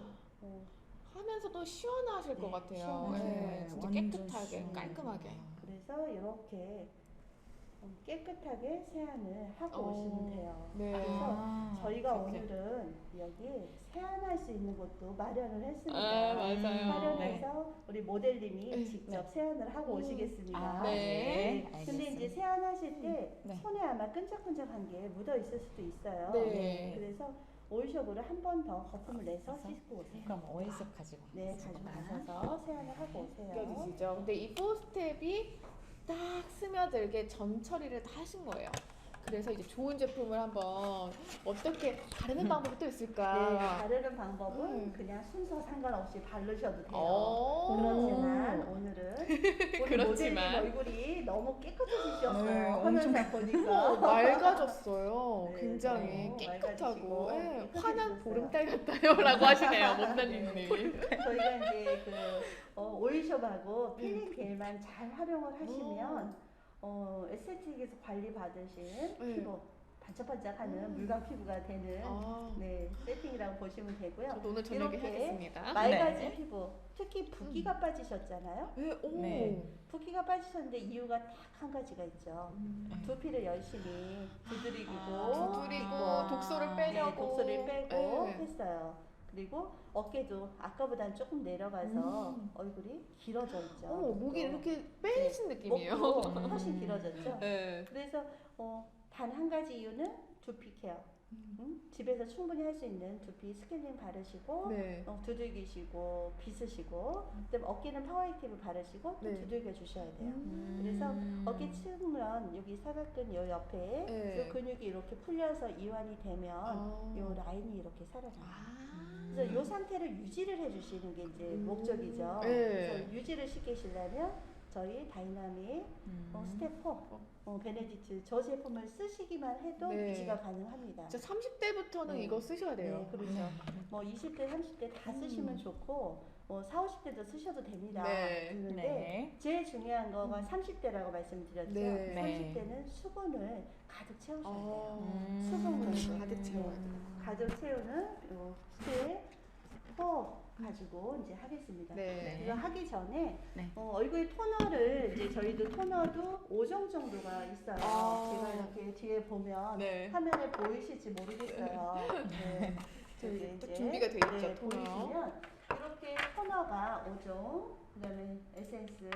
하면서도 시원하실 것 같아요. 시원하세요. 진짜 깨끗하게, 깔끔하게. 그래서 이렇게 깨끗하게 세안을 하고 오시면 돼요. 네. 그래서 저희가 그렇게. 오늘은 여기 세안할 수 있는 곳도 마련을 했습니다. 맞아요. 마련해서 우리 모델님이 직접 세안을 하고 오시겠습니다. 네. 근데 이제 세안하실 때 손에 아마 끈적끈적한 게 묻어 있을 수도 있어요. 네. 그래서 오일숍으로 한 번 더 거품을 내서 씻고 오세요. 그럼 오일숍 가지고 네, 가지고 가셔서 세안을 하고 오세요. 느껴지시죠? 근데 이 4스텝이 딱 스며들게 전 처리를 다 하신 거예요. 그래서 이제 좋은 제품을 한번 어떻게 바르는 방법이 또 있을까? 네, 바르는 방법은 그냥 순서 상관없이 바르셔도 돼요. 그렇지만 오늘 우리 모델님 얼굴이 너무 깨끗해지셨어요. 화면상 보니까. 맑아졌어요. 네, 굉장히 너무 깨끗하고 맑아지시고 환한 깨끗해지셨어요. 보름달 같아요라고 하시네요, 못난님이. 저희가 이제 오일숍하고 필링겔만 잘 활용을 하시면 에스테틱에서 관리 받으신 피부 반짝반짝하는 물광 피부가 되는 네, 세팅이라고 보시면 되고요. 저도 오늘 저녁에 이렇게 해야겠습니다. 맑아진 피부, 특히 붓기가 빠지셨잖아요. 네. 붓기가 빠지셨는데 이유가 딱 한 가지가 있죠. 두피를 열심히 두드리고 독소를 빼려고 독소를 빼고 네. 했어요. 그리고 어깨도 아까보단 조금 내려가서 얼굴이 길어져 있죠. 목이 이렇게 빼신 느낌이에요. 목도 훨씬 길어졌죠. 네. 그래서 단 한 가지 이유는 두피 케어. 집에서 충분히 할 수 있는 두피 스케일링 바르시고 네. 두들기시고 빗으시고 그다음에 어깨는 파워액티브 바르시고 또 네. 두들겨 주셔야 돼요. 그래서 어깨 측면 여기 사각근 요 옆에 네. 요 근육이 이렇게 풀려서 이완이 되면 요 라인이 이렇게 살아나요. 그래서 요 상태를 유지를 해주시는 게 이제 목적이죠. 네. 그래서 유지를 시키시려면 저희 다이나믹 스텝 4 베네디트 저 제품을 쓰시기만 해도 네. 유지가 가능합니다. 진짜 30대부터는 네. 이거 쓰셔야 돼요. 네, 그렇죠. 뭐 20대, 30대 다 쓰시면 좋고 40, 50대도 쓰셔도 됩니다. 네. 그런데 네. 제일 중요한 거가 30대라고 말씀드렸죠. 네. 30대는 수분을 가득 채우셔야 돼요. 수분을 가득 채워야 돼요. 가득 채우는 요 스텝 4 가지고 이제 하겠습니다. 네. 이거 하기 전에 네. 얼굴 토너를 이제 저희도 토너도 5종 정도가 있어요. 제가 이렇게 뒤에 보면 네. 화면에 보이실지 모르겠어요. 네. 저기 딱 준비가 돼 있죠, 토너. 보이시면 이렇게 토너가 5종, 그다음에 에센스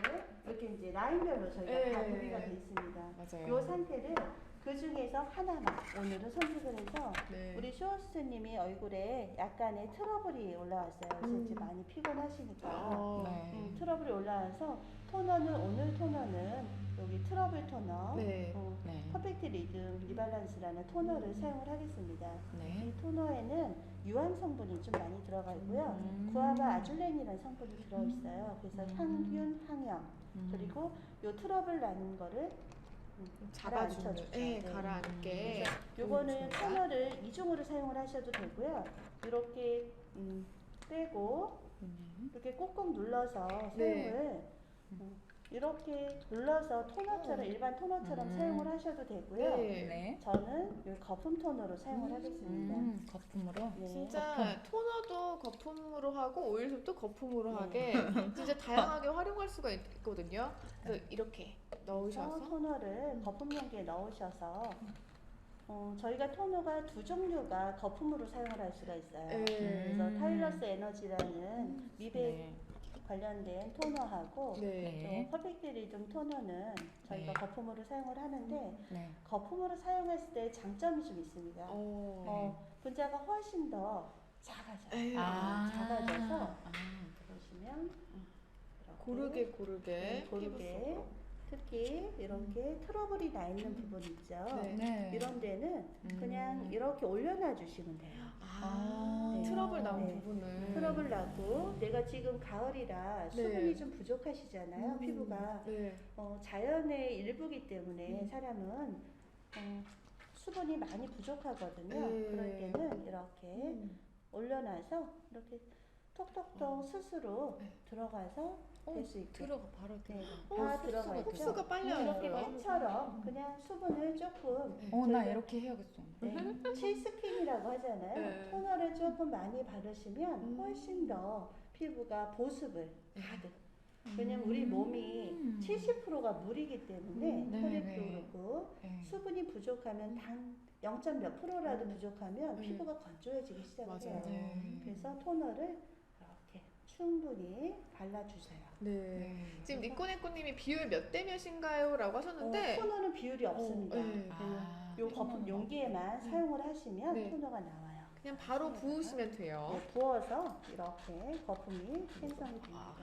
이렇게 이제 라인별로 저희가 다 네. 구비가 돼 있습니다. 맞아요. 이 상태를 그 중에서 하나만 오늘은 선택을 해서 네. 우리 쇼호스트님이 얼굴에 약간의 트러블이 올라왔어요. 그래서 이제 많이 피곤하시니까 네. 트러블이 올라와서 오늘 토너는 여기 트러블 토너 네. 네. 퍼펙트 리듬 리발란스라는 토너를 사용을 하겠습니다. 네. 이 토너에는 유황 성분이 좀 많이 들어가 있고요. 구아바 아줄렌이라는 성분이 들어있어요. 그래서 향균, 항염 그리고 요 트러블 나는 거를 잡아주는, 가라앉혀주죠. 네, 가라앉게. 요거는 토너를 이중으로 사용을 하셔도 되고요. 이렇게 빼고 이렇게 꾹꾹 눌러서 네. 사용을 이렇게 눌러서 토너처럼 일반 토너처럼 사용을 하셔도 되고요. 네. 네. 저는 이 거품 토너로 사용을 하겠습니다. 거품으로. 네. 진짜 토너도 거품으로 하고 오일도 거품으로 하게 진짜 다양하게 활용할 수가 있거든요. 그래서 이렇게 넣으셔서 토너를 거품 용기에 넣으셔서 저희가 토너가 두 종류가 거품으로 사용을 할 수가 있어요. 그래서 타일러스 에너지라는 미백 네. 관련된 토너하고 네. 퍼펙트 리듬 토너는 저희가 네. 거품으로 사용을 하는데 네. 거품으로 사용했을 때 장점이 좀 있습니다. 분자가 훨씬 더 작아져요. 작아져서 보시면 이렇게 고르게 고르게 피부 특히 이렇게 트러블이 나 있는 부분 있죠. 네. 이런 데는 그냥 이렇게 올려놔 주시면 돼요. 네. 트러블 나온 네. 부분을 트러블 나고 내가 지금 가을이라 수분이 좀 부족하시잖아요. 피부가 네. 자연의 일부기 때문에 사람은 수분이 많이 부족하거든요. 그럴 때는 이렇게 올려놔서 이렇게 톡톡톡 스스로 들어가서 될 수 있게 바로 네, 다 들어가 있죠. 흡수가 빨리 안 이렇게 돼요. 팩처럼 그냥 수분을 조금 나 이렇게 해야겠어. 네, 칠스킨이라고 하잖아요. 네. 토너를 조금 많이 바르시면 훨씬 더 피부가 보습을 가득. 왜냐면 우리 몸이 70%가 물이기 때문에 네, 혈액도 네. 그렇고 네. 수분이 부족하면 단 0. 몇 프로라도 부족하면 피부가 건조해지기 시작해요. 맞아요. 그래서 토너를 이렇게 충분히 발라주세요. 네. 지금 니코네코님이 비율 몇 대 몇인가요? 라고 하셨는데 토너는 비율이 없습니다. 네. 요 거품 용기에만 사용을 하시면 네. 토너가 나와요. 그냥 바로 부으시면 돼요. 네, 부어서 이렇게 거품이 생성이 됩니다.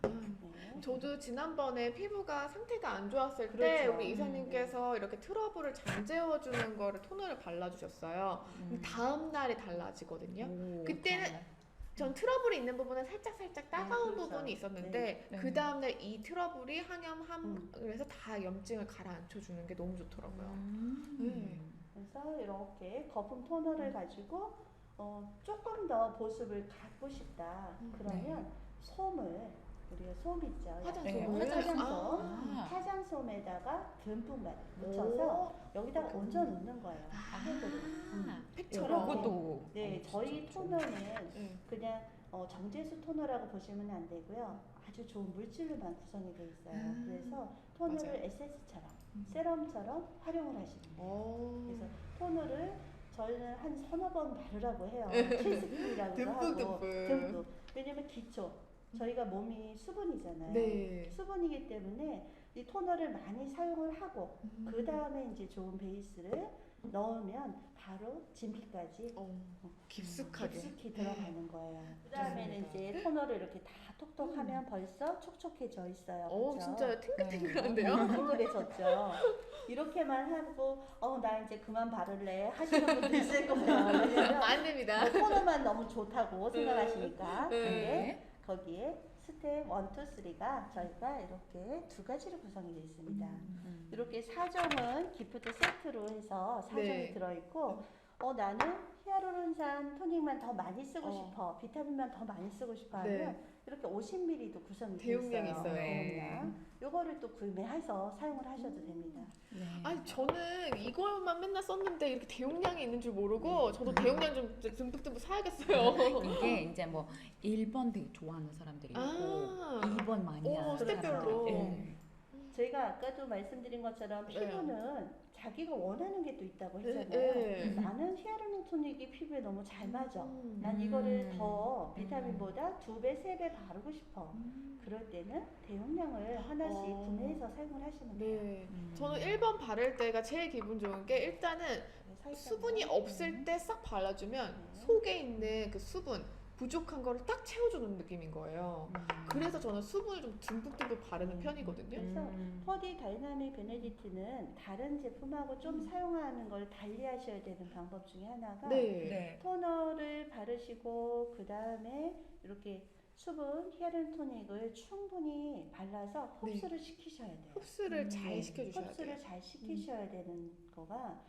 네. 저도 지난번에 피부가 상태가 안 좋았을 때 그렇죠. 우리 이사님께서 이렇게 트러블을 잠재워주는 거를 토너를 발라주셨어요. 그럼 다음 날이 달라지거든요. 그때는 전 트러블이 있는 부분은 살짝 따가운 그렇죠. 부분이 있었는데 네. 그 다음날 이 트러블이 항염함 그래서 다 염증을 가라앉혀주는 게 너무 좋더라고요. 그래서 이렇게 거품 토너를 가지고 조금 더 보습을 갖고 싶다. 그러면 솜을 우리가 솜 있죠. 화장솜. 네, 화장솜. 아. 화장솜에다가 듬뿍 묻혀서 여기다가 오케이. 얹어 놓는 거예요. 아. 팩처럼. 이것도 네, 저희 진짜 토너는 네. 그냥 정제수 토너라고 보시면 안 되고요. 아주 좋은 물질로만 구성이 되어 있어요. 그래서 토너를 맞아요. 에센스처럼, 세럼처럼 활용을 하시면 돼요. 오. 그래서 토너를 저희는 한 서너 번 바르라고 해요. 필스킨이라고도 하고 듬뿍. 듬뿍. 왜냐면 기초. 저희가 몸이 수분이잖아요. 네. 수분이기 때문에 이 토너를 많이 사용을 하고 그 다음에 이제 좋은 베이스를 넣으면 바로 진피까지 깊숙하게. 깊숙이 들어가는 거예요. 그 다음에는 이제 토너를 이렇게 다 톡톡하면 벌써 촉촉해져 있어요. 오, 그렇죠? 진짜 탱글탱글한데요? 탱글해졌죠. 이렇게만 하고 나 이제 그만 바를래 하시는 분도 있을 거예요. 왜냐면 안 됩니다. 토너만 너무 좋다고 생각하시니까. 네. 근데 거기에 스텝 1, 2, 3가 저희가 이렇게 두 가지로 구성이 되어 있습니다. 이렇게 4종은 기프트 세트로 해서 4종이 네. 들어있고 나는 히아루론산 토닉만 더 많이 쓰고 싶어, 비타민만 더 많이 쓰고 싶어 하면 네. 이렇게 50ml도 구성이 되어 있어요. 대용량이 있어요. 대용량. 요거를 또 구매해서 사용을 하셔도 됩니다. 네. 아니 저는 이걸만 맨날 썼는데 이렇게 대용량이 있는 줄 모르고 저도 대용량 좀 듬뿍듬뿍 사야겠어요. 이게 이제 뭐 1번 되게 좋아하는 사람들이 있고 아. 2번 많이 오, 하는 스텝별로. 사람들이 있고. 저희가 아까도 말씀드린 것처럼 피부는 자기가 원하는 게 또 있다고 네, 했잖아요. 네. 나는 히아루론 토닉이 피부에 너무 잘 맞아. 음. 난 이거를 더 비타민보다 2배, 3배 바르고 싶어. 음. 그럴 때는 대용량을 하나씩 구매해서 사용을 하시면 돼요. 네. 저는 1번 바를 때가 제일 기분 좋은 게 일단은 살짝만. 수분이 없을 때 싹 발라주면 네. 속에 있는 그 수분 부족한 거를 딱 채워주는 느낌인 거예요. 그래서 저는 수분을 좀 듬뿍듬뿍 바르는 편이거든요. 그래서 퍼디 다이나믹 베네디트는 다른 제품하고 좀 사용하는 걸 달리 하셔야 되는 방법 중에 하나가 네. 토너를 바르시고 그 다음에 이렇게 수분 히아루론 토닉을 충분히 발라서 흡수를 시키셔야 돼요. 흡수를 잘 시켜주셔야 돼요. 흡수를 잘 시키셔야 되는 거가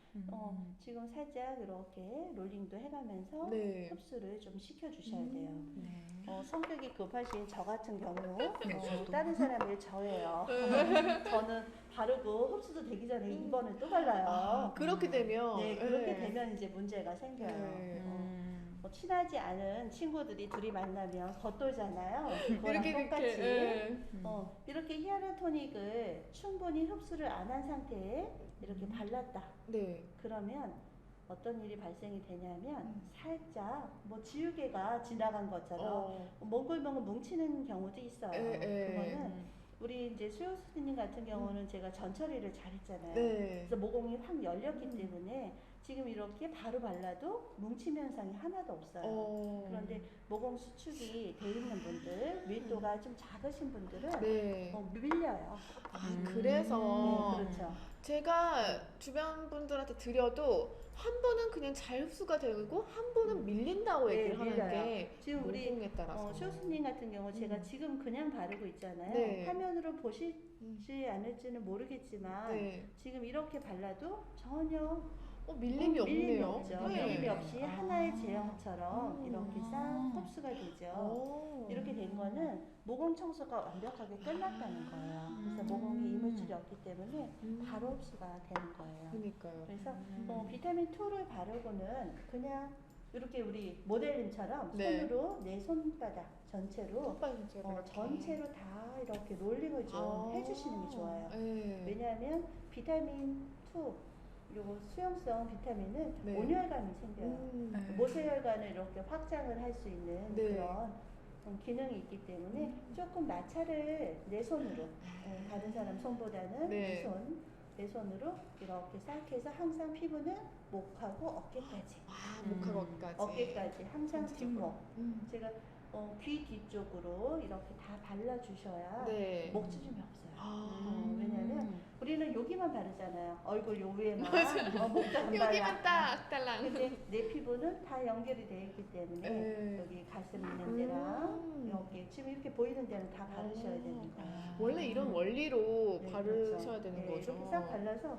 지금 살짝 이렇게 롤링도 해가면서 네. 흡수를 좀 시켜주셔야 돼요. 네. 성격이 급하신 저 같은 경우 저도. 다른 사람을 저예요. 저는 바르고 흡수도 되기 전에 2번을 또 발라요. 아, 그렇게 되면 네, 그렇게 되면 이제 문제가 생겨요. 네. 친하지 않은 친구들이 둘이 만나면 겉돌잖아요. 그거랑 똑같이 이렇게 히아루론 토닉을 충분히 흡수를 안 한 상태에 이렇게 발랐다. 네. 그러면 어떤 일이 발생이 되냐면 살짝 뭐 지우개가 지나간 것처럼 몽글몽글 뭉치는 경우도 있어요. 그거는 우리 이제 수요수님 같은 경우는 제가 전처리를 잘했잖아요. 네. 그래서 모공이 확 열렸기 때문에 지금 이렇게 바로 발라도 뭉침 현상이 하나도 없어요. 그런데 모공 수축이 돼 있는 분들, 밀도가 좀 작으신 분들은 네. 밀려요. 그래서 네, 그렇죠. 제가 주변 분들한테 드려도 한 번은 그냥 잘 흡수가 되고 한 번은 밀린다고 네, 얘기를 하는 밀려요. 게 지금 우리 모공에 따라서. 쇼수님 같은 경우 제가 지금 그냥 바르고 있잖아요. 네. 화면으로 보시지 않을지는 모르겠지만 네. 지금 이렇게 발라도 전혀 밀림이 없네요. 없죠. 네. 밀림이 없이 하나의 제형처럼 이렇게 싹 흡수가 되죠. 이렇게 된 거는 모공 청소가 완벽하게 끝났다는 거예요. 그래서 모공에 이물질이 없기 때문에 바로 흡수가 되는 거예요. 그러니까요. 그래서 비타민 2를 바르고는 그냥 이렇게 우리 모델님처럼 네. 손으로 내 손바닥 전체로 전체로 다 이렇게 롤링을 좀 해주시는 게 좋아요. 네. 왜냐하면 비타민 2 그리고 수용성 비타민은 네. 온열감이 생겨요. 모세혈관을 이렇게 확장을 할 수 있는 네. 그런 기능이 있기 때문에 조금 마찰을 내 손으로 다른 사람 손보다는 네. 내 손으로 이렇게 싹 해서 항상 피부는 목하고 어깨까지 목하고 어깨까지. 어깨까지 항상 뒷목 진짜. 제가 귀 뒤쪽으로 이렇게 다 발라주셔야 네. 목 주름이 없어요. 아. 왜냐면 우리는 여기만 바르잖아요. 얼굴 요 위에만. 맞아요. 목도 안 여기만 발라. 딱 달랑. 근데 내 피부는 다 연결이 되어 있기 때문에 네. 여기 가슴 있는 데랑 여기 지금 이렇게 보이는 데는 다 바르셔야 되는 거예요. 원래 이런 원리로 네, 바르셔야 그렇죠. 되는 네, 거죠. 이렇게 싹 발라서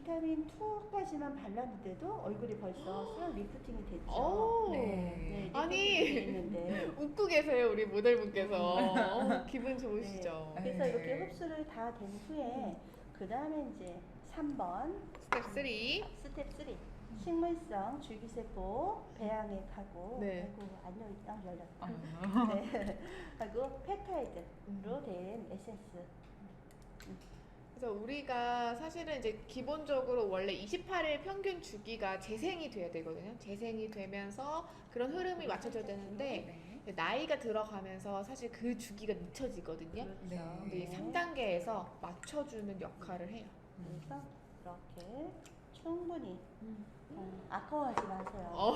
비타민 2까지만 발랐는데도 얼굴이 벌써 싹 리프팅이 됐죠. 오. 네, 아니. 리프팅이 있는데. 웃고 계세요 우리 모델분께서. 기분 좋으시죠? 네, 그래서 이렇게 흡수를 다 된 후에 그 다음에 이제 3번 스텝 3. 스텝 3 식물성 줄기세포 배양액하고 네. 아이고 안 열렸다 열렸다. 어. 네. 하고 펩타이드로 된 에센스. 그래서 우리가 사실은 이제 기본적으로 원래 28일 평균 주기가 재생이 돼야 되거든요. 재생이 되면서 그런 흐름이 맞춰져야 되는데 네. 나이가 들어가면서 사실 그 주기가 늦춰지거든요. 그렇죠. 네. 근데 이 3단계에서 맞춰주는 역할을 해요. 그래서 이렇게 충분히 아까워하지 마세요.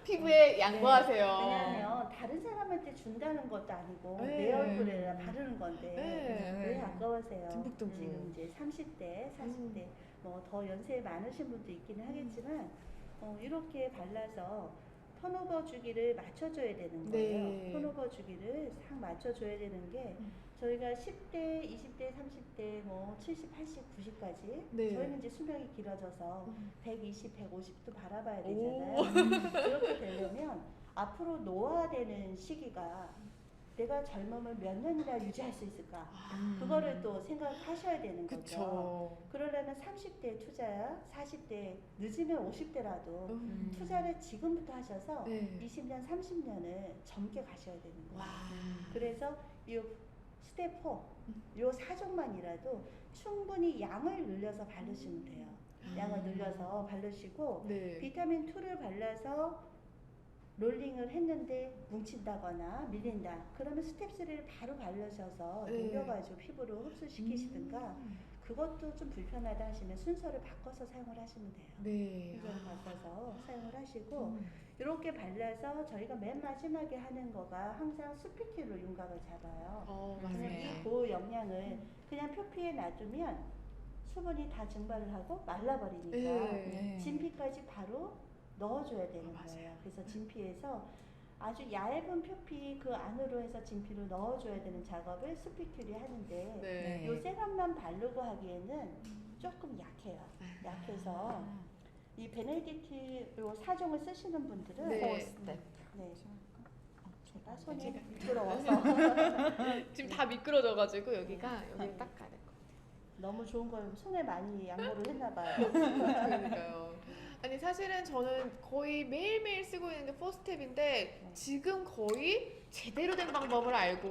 피부에 양보하세요. 왜냐하면 다른 사람한테 준다는 것도 아니고 네. 내 얼굴에 바르는 건데 네. 왜 아까워하세요? 듬뿍듬뿍. 지금 이제 30대, 40대 뭐 더 연세 많으신 분도 있기는 하겠지만 이렇게 발라서 턴오버 주기를 맞춰줘야 되는 거예요. 네. 턴오버 주기를 싹 맞춰줘야 되는 게 저희가 10대, 20대, 30대, 뭐 70, 80, 90까지 네. 저희는 이제 수명이 길어져서 120, 150도 바라봐야 오. 되잖아요. 그렇게 되려면 앞으로 노화되는 시기가 내가 젊음을 몇 년이나 유지할 수 있을까? 그거를 또 생각하셔야 되는 거죠. 그쵸. 그러려면 30대 투자야, 40대 늦으면 50대라도 음. 투자를 지금부터 하셔서 네. 20년, 30년을 젊게 가셔야 되는 거예요. 와. 그래서 이 스텝 4, 요 4종만이라도 충분히 양을 늘려서 바르시면 돼요. 양을 늘려서 바르시고 네. 비타민 2를 발라서 롤링을 했는데 뭉친다거나 밀린다. 그러면 스텝 3를 바로 바르셔서 네. 녹여가지고 피부로 흡수시키시든가 그것도 좀 불편하다 하시면 순서를 바꿔서 사용을 하시면 돼요. 네. 순서를 바꿔서 사용을 하시고 이렇게 발라서 저희가 맨 마지막에 하는 거가 항상 수피티로 윤곽을 잡아요. 그러면 맞아요. 이 고영양을 그냥 표피에 놔두면 수분이 다 증발을 하고 말라버리니까 네. 진피까지 바로 넣어줘야 되는 맞아요. 거예요. 그래서 진피에서 아주 얇은 표피 그 안으로 해서 진피로 넣어줘야 되는 작업을 스피큘이 하는데 네. 요 세럼만 바르고 하기에는 조금 약해요. 약해서 이 베네딕트 요 4종을 쓰시는 분들은 네. 네. 제가 손이 제가 미끄러워서 지금 다 미끄러져가지고 여기가 여기 닦아야 될 것 너무 좋은 걸 손에 많이 양보를 했나 봐요. 같아요. 그러니까요. 아니 사실은 저는 거의 매일매일 쓰고 있는 게 포스텝인데 지금 거의 제대로 된 방법을 알고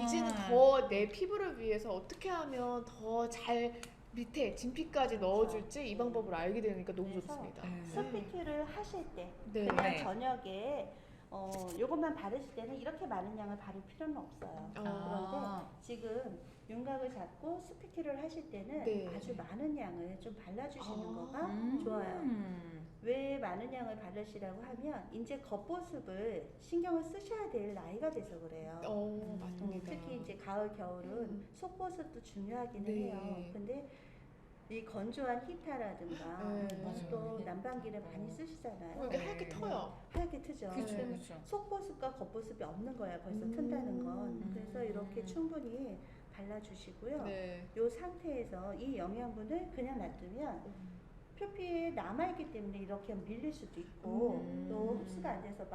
이제는 더 내 피부를 위해서 어떻게 하면 더 잘 밑에 진피까지 넣어줄지 이 방법을 알게 되니까 너무 그래서 좋습니다. 스피큐를 하실 때 네. 그냥 네. 저녁에 요것만 바르실 때는 이렇게 많은 양을 바를 필요는 없어요. 그런데 지금 윤곽을 잡고 스피큐를 하실 때는 네. 아주 많은 양을 좀 발라주시는 거가 음. 좋아요. 왜 많은 양을 바르시라고 하면 이제 겉보습을 신경을 쓰셔야 될 나이가 돼서 그래요. 맞습니다. 특히 이제 가을 겨울은 속보습도 중요하기는 네. 해요. 근데 이 건조한 히타라든가 맞아요. 또 난방기를 많이 쓰시잖아요. 이게 하얗게 터요. 하얗게 트죠. 그쵸, 그러면 그쵸. 속보습과 겉보습이 없는 거야. 벌써 튼다는 건. 그래서 이렇게 충분히 발라주시고요. 네. 이 상태에서 이 영양분을 그냥 놔두면 표피에 남아있기 때문에 이렇게 밀릴 수도 있고 또 흡수가 안 돼서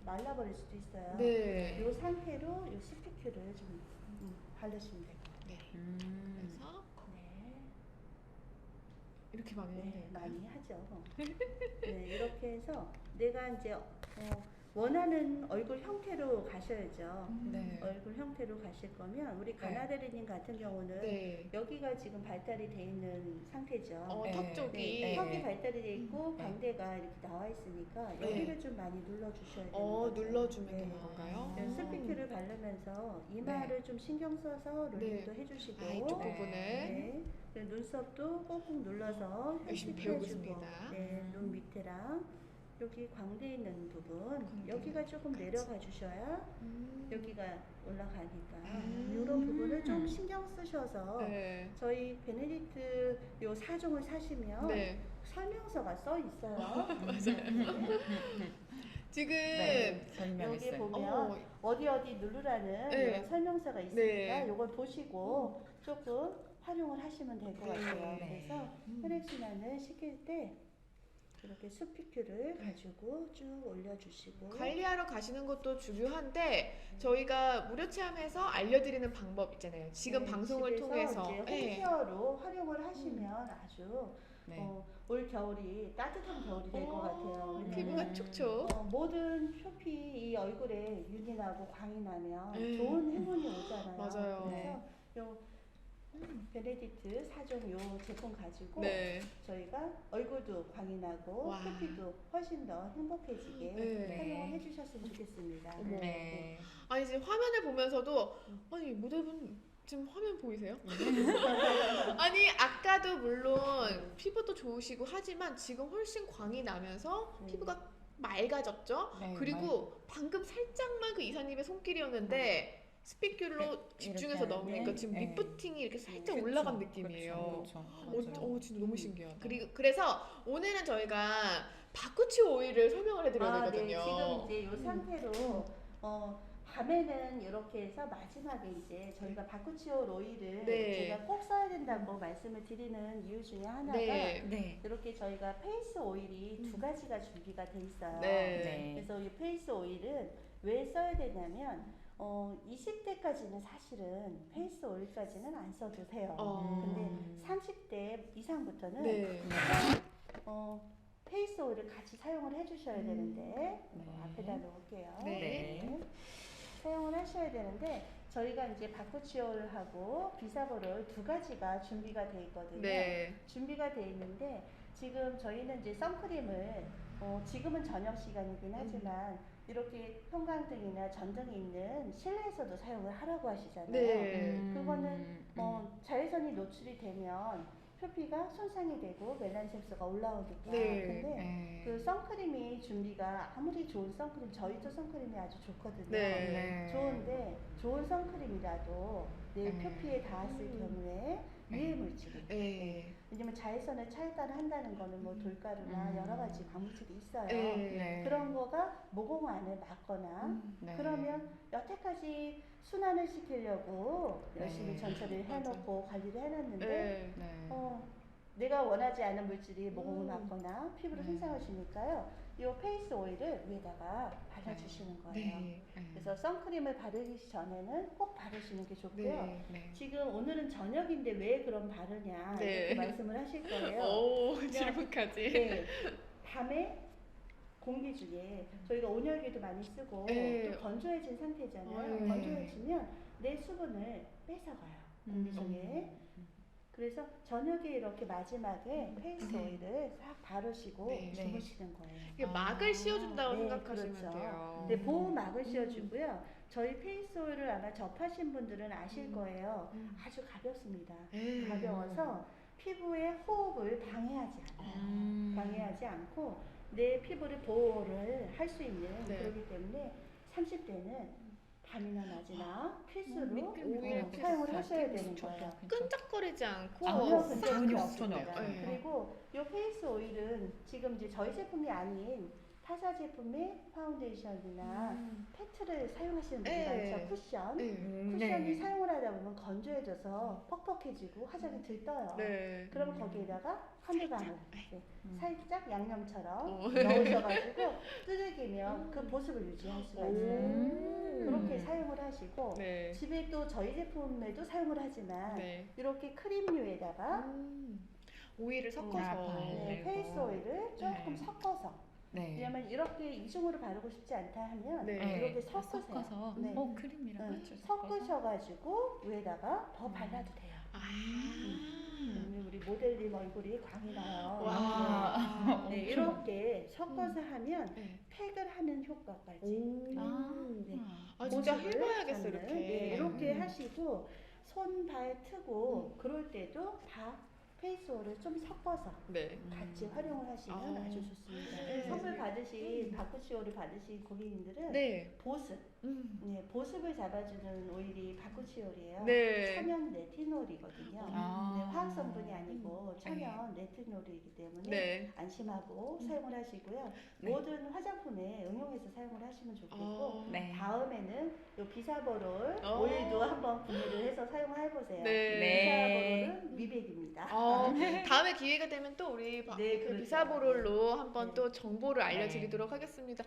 말라버릴 수도 있어요. 네. 이 상태로 이 스피큐를 좀 바르시면 돼요. 네. 그래서 네. 이렇게 많이 해야 네, 돼요. 많이 하죠. 네, 이렇게 해서 내가 이제 원하는 얼굴 형태로 가셔야죠. 네. 얼굴 형태로 가실 거면 우리 가나다리님 같은 경우는 네. 여기가 지금 발달이 돼 있는 상태죠. 네. 턱 쪽이. 네, 턱이 발달이 돼 있고 네. 광대가 이렇게 나와 있으니까 네. 여기를 좀 많이 눌러주셔야 되는 거죠. 눌러주면 네. 되는 건가요? 네, 스피큐를 바르면서 이마를 좀 신경 써서 롤링도 해주시고 이쪽 네. 부분을. 네. 그리고 눈썹도 꼭꼭 눌러서 열심히 혈식 배우고 해주고, 있습니다. 네, 눈 밑에랑 여기 광대 있는 부분 광대. 여기가 조금 같이. 내려가 주셔야 음. 여기가 올라가니까 이런 부분을 좀 신경 쓰셔서 네. 저희 베네딕트 요 4종을 사시면 네. 설명서가 써 있어요. 지금 네. 여기 설명했어요. 보면 어디 누르라는 네. 이런 설명서가 있으니까 네. 요걸 보시고 조금 활용을 하시면 될 것 네. 같아요. 네. 그래서 혈액순환을 시킬 때 이렇게 수피큐를 가지고 쭉 올려주시고 관리하러 가시는 것도 중요한데 저희가 무료 체험에서 알려드리는 방법 있잖아요. 지금 네, 방송을 집에서 통해서 이제 홈케어로 활용을 하시면 아주 네. 올 겨울이 따뜻한 겨울이 될 것 같아요. 왜냐면 피부가 촉촉. 모든 표피 이 얼굴에 윤이 나고 광이 나면 좋은 행운이 오잖아요. 맞아요. 그래서 요 베네디트 4종 요 제품 가지고 네. 저희가 얼굴도 광이 나고 와. 표피도 훨씬 더 행복해지게 네. 활용을 해주셨으면 좋겠습니다. 어머. 네. 아니 지금 화면을 보면서도 아니 모델분 지금 화면 보이세요? 아니 아까도 물론 피부도 좋으시고 하지만 지금 훨씬 광이 나면서 피부가 맑아졌죠? 네, 그리고 방금 살짝만 그 이사님의 손길이었는데 스피큘로 집중해서 이렇게 넣으니까 하는데, 지금 네. 리프팅이 이렇게 살짝 그쵸, 올라간 느낌이에요. 그렇죠. 그렇죠. 진짜 너무 신기하다. 그래서 오늘은 저희가 바쿠치 오일을 설명을 해드려야 네. 되거든요. 지금 이제 이 상태로 밤에는 이렇게 해서 마지막에 이제 저희가 바쿠치올 오일을 네. 제가 꼭 써야 된다고 말씀을 드리는 이유 중에 하나가 네. 네. 이렇게 저희가 페이스 오일이 두 가지가 준비가 돼 있어요. 네. 네. 그래서 이 페이스 오일은 왜 써야 되냐면 20대까지는 사실은 페이스 오일까지는 안 써도 돼요. 근데 30대 이상부터는 네. 페이스 오일을 같이 사용을 해주셔야 되는데 네. 앞에다 놓을게요. 네. 사용을 하셔야 되는데 저희가 이제 바쿠치올하고 비사보롤 두 가지가 준비가 돼 있거든요. 네. 준비가 돼 있는데 지금 저희는 이제 선크림을 지금은 저녁 시간이긴 하지만 이렇게 형광등이나 전등이 있는 실내에서도 사용을 하라고 하시잖아요. 네. 그거는 자외선이 노출이 되면 표피가 손상이 되고 멜란색소가 올라오니까. 네. 근데 네. 그 선크림이 준비가 아무리 좋은 선크림, 저희도 선크림이 아주 좋거든요. 네. 좋은데 좋은 선크림이라도 내 네. 표피에 닿았을 경우에 유해 물질이. 네. 왜냐면 자외선을 차단을 한다는 거는 뭐 돌가루나 여러 가지 광물질이 있어요. 네. 그런 거가 모공안을 막거나 네. 그러면 여태까지 순환을 시키려고 열심히 네. 전처리를 해놓고 관리를 해놨는데 네. 네. 내가 원하지 않은 물질이 모공을 막거나 피부를 네. 손상을 주니까요. 이 페이스 오일을 위에다가 발라주시는 거예요. 네. 그래서 선크림을 바르기 전에는 꼭 바르시는 게 좋고요. 네. 네. 지금 오늘은 저녁인데 왜 그럼 바르냐 네. 이렇게 말씀을 하실 거예요. 오, 질문까지. 네. 밤에 공기 중에 저희가 온열기도 많이 쓰고 네. 또 건조해진 상태잖아요. 네. 건조해지면 내 수분을 뺏어가요. 공기 중에. 그래서 저녁에 이렇게 마지막에 페이스 네. 오일을 싹 바르시고 네. 주무시는 거예요. 이게 막을 씌워준다고 네, 생각하시면 그렇죠. 돼요. 네, 보호막을 씌워주고요. 저희 페이스 오일을 아마 접하신 분들은 아실 거예요. 아주 가볍습니다. 네. 가벼워서 피부의 호흡을 방해하지 않아요. 방해하지 않고 내 피부를 보호를 할 수 있는 네. 그렇기 때문에 30대는 밤이나 낮이나 필수로 오일 사용을 하셔야 되는 거예요. 끈적거리지 않고 전혀 싹 전혀 전혀 없습니다. 없어요. 그리고 이 페이스 오일은 지금 이제 저희 제품이 아닌 타사 제품의 파운데이션이나 패트를 사용하시는 분들 네. 많죠. 쿠션. 네. 쿠션이 사용을 하다 보면 건조해져서 퍽퍽해지고 화장이 들떠요. 네. 그럼 거기에다가 한두 방울 살짝 양념처럼 네. 넣으셔가지고 뚜들기면 그 보습을 유지할 수가 있어요. 그렇게 사용을 하시고 네. 집에 또 저희 제품에도 사용을 하지만 네. 이렇게 크림류에다가 오일을 섞어서 네, 페이스 오일을 조금 네. 섞어서 네. 왜냐면 이렇게 이중으로 바르고 싶지 않다 하면 네. 이렇게 다 섞으세요. 섞어서 네. 크림이랑 응, 같이 섞어서. 섞으셔가지고 위에다가 더 발라도 돼요. 우리 모델님 얼굴이 광이 나요. 와. 네, 이렇게 섞어서 하면 네. 팩을 하는 효과까지. 네. 아 진짜 보습을 해봐야겠어 하는, 이렇게. 네, 이렇게 하시고 손, 발 트고 그럴 때도 다 페이스 오일을 좀 섞어서 네. 같이 활용을 하시면 아. 아주 좋습니다. 네. 선물 받으신 바쿠치오를 받으신 고객님들은 네. 보습 네, 보습을 잡아주는 오일이 바쿠치올이에요. 네. 천연 레티놀이거든요. 아. 네, 화학 성분이 아니고 천연 레티놀이기 때문에 네. 안심하고 사용을 하시고요. 네. 모든 화장품에 응용해서 사용을 하시면 좋겠고 네. 다음에는 요 비사보롤 어. 오일도 한번 구매를 해서 사용해 보세요. 네. 비사보롤은 미백입니다. 다음에 기회가 되면 또 우리 네, 그 그렇죠. 비사보롤로 한번 네. 또 정보를 알려드리도록 하겠습니다.